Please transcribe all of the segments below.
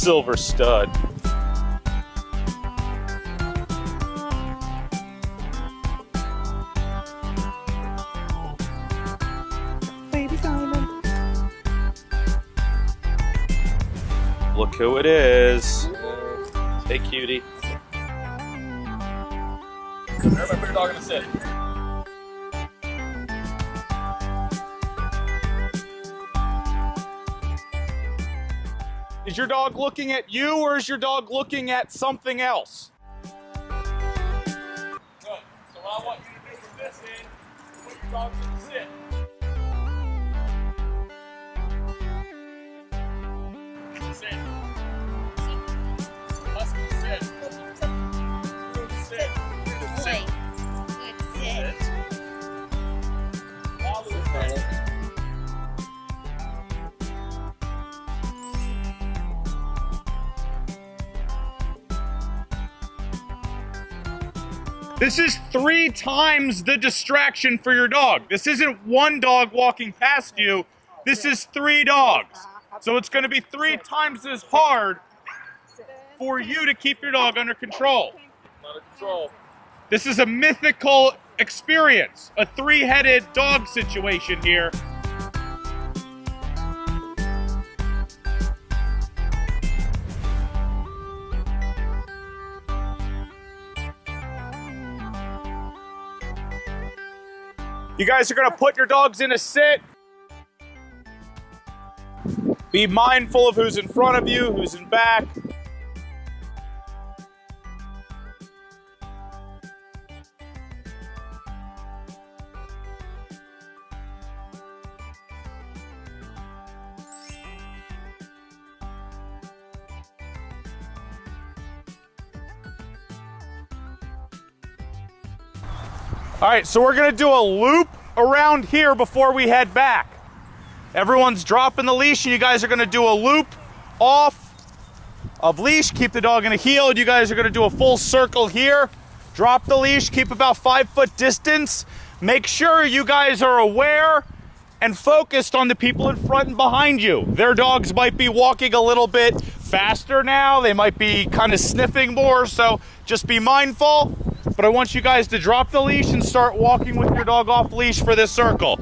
silver stud. Baby Simon. Look who it is. Hey, cutie. Everybody put your dog in the sit. Is your dog looking at you, or is your dog looking at something else? Good. So what I want you to do with this is put your dogs in the sit. Sit. Husky, sit. Sit. Sit. Good sit. Follow the sit. This is 3 times the distraction for your dog. This isn't one dog walking past you. This is 3 dogs. So it's going to be 3 times as hard for you to keep your dog under control. Under control. This is a mythical experience, a 3-headed dog situation here. You guys are gonna put your dogs in a sit. Be mindful of who's in front of you, who's in back. All right, so we're gonna do a loop around here before we head back. Everyone's dropping the leash, and you guys are gonna do a loop off of leash, keep the dog in a heel, and you guys are gonna do a full circle here. Drop the leash, keep about 5-foot distance. Make sure you guys are aware and focused on the people in front and behind you. Their dogs might be walking a little bit faster now. They might be kind of sniffing more, so just be mindful. But I want you guys to drop the leash and start walking with your dog off leash for this circle.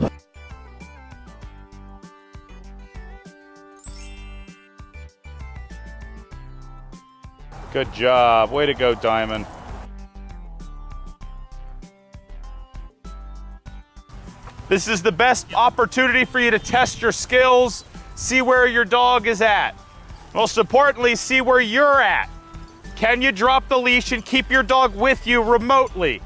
Good job. Way to go, Diamond. This is the best opportunity for you to test your skills, see where your dog is at. Most importantly, see where you're at. Can you drop the leash and keep your dog with you remotely?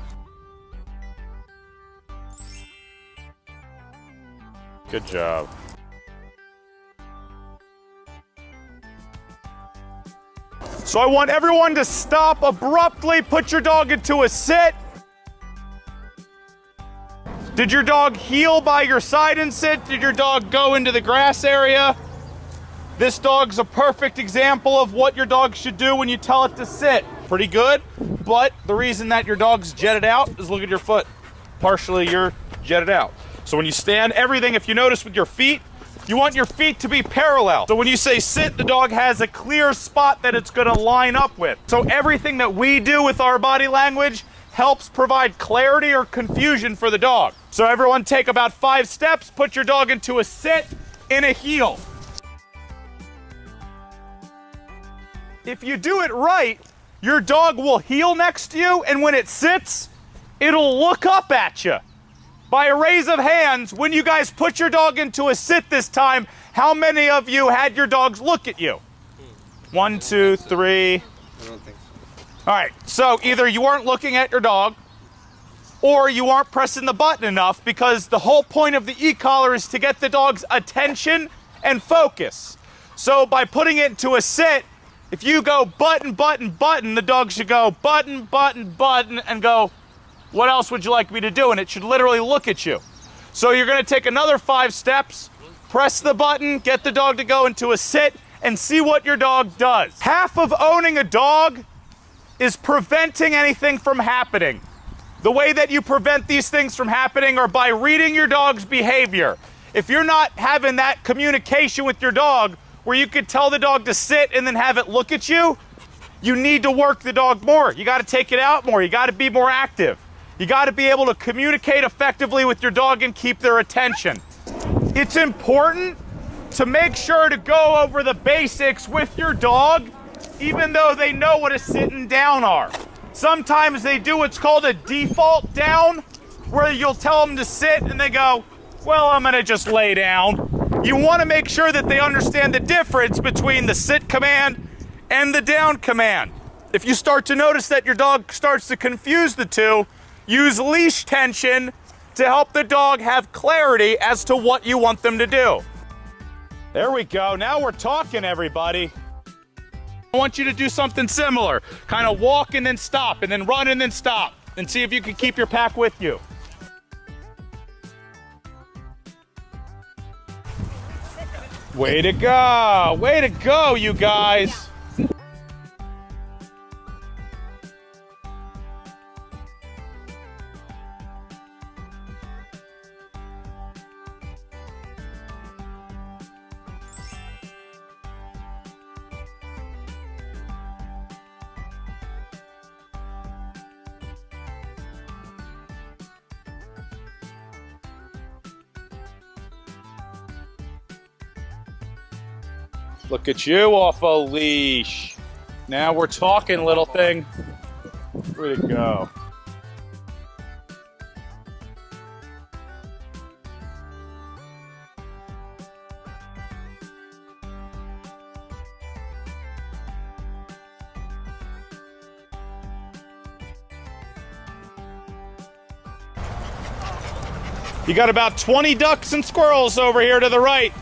Good job. So I want everyone to stop abruptly, put your dog into a sit. Did your dog heel by your side and sit? Did your dog go into the grass area? This dog's a perfect example of what your dog should do when you tell it to sit. Pretty good, but the reason that your dog's jetted out is look at your foot. Partially you're jetted out. So when you stand, everything, if you notice with your feet, you want your feet to be parallel. So when you say sit, the dog has a clear spot that it's gonna line up with. So everything that we do with our body language helps provide clarity or confusion for the dog. So everyone take about 5 steps, put your dog into a sit in a heel. If you do it right, your dog will heel next to you, and when it sits, it'll look up at you. By a raise of hands, when you guys put your dog into a sit this time, how many of you had your dogs look at you? 1, 2, 3. I don't think so. All right, so either you weren't looking at your dog, or you aren't pressing the button enough, because the whole point of the e-collar is to get the dog's attention and focus. So by putting it into a sit, if you go button, button, button, the dog should go button, button, button, and go, what else would you like me to do? And it should literally look at you. So you're gonna take another 5 steps, press the button, get the dog to go into a sit, and see what your dog does. Half of owning a dog is preventing anything from happening. The way that you prevent these things from happening are by reading your dog's behavior. If you're not having that communication with your dog, where you could tell the dog to sit and then have it look at you, you need to work the dog more. You got to take it out more. You got to be more active. You got to be able to communicate effectively with your dog and keep their attention. It's important to make sure to go over the basics with your dog, even though they know what a sitting down are. Sometimes they do what's called a default down, where you'll tell them to sit and they go, well, I'm gonna just lay down. You wanna make sure that they understand the difference between the sit command and the down command. If you start to notice that your dog starts to confuse the two, use leash tension to help the dog have clarity as to what you want them to do. There we go, now we're talking, everybody. I want you to do something similar. Kind of walk and then stop, and then run and then stop, and see if you can keep your pack with you. Way to go! Way to go, you guys! Look at you off a leash. Now we're talking, little thing. Way to go. You got about 20 ducks and squirrels over here to the right.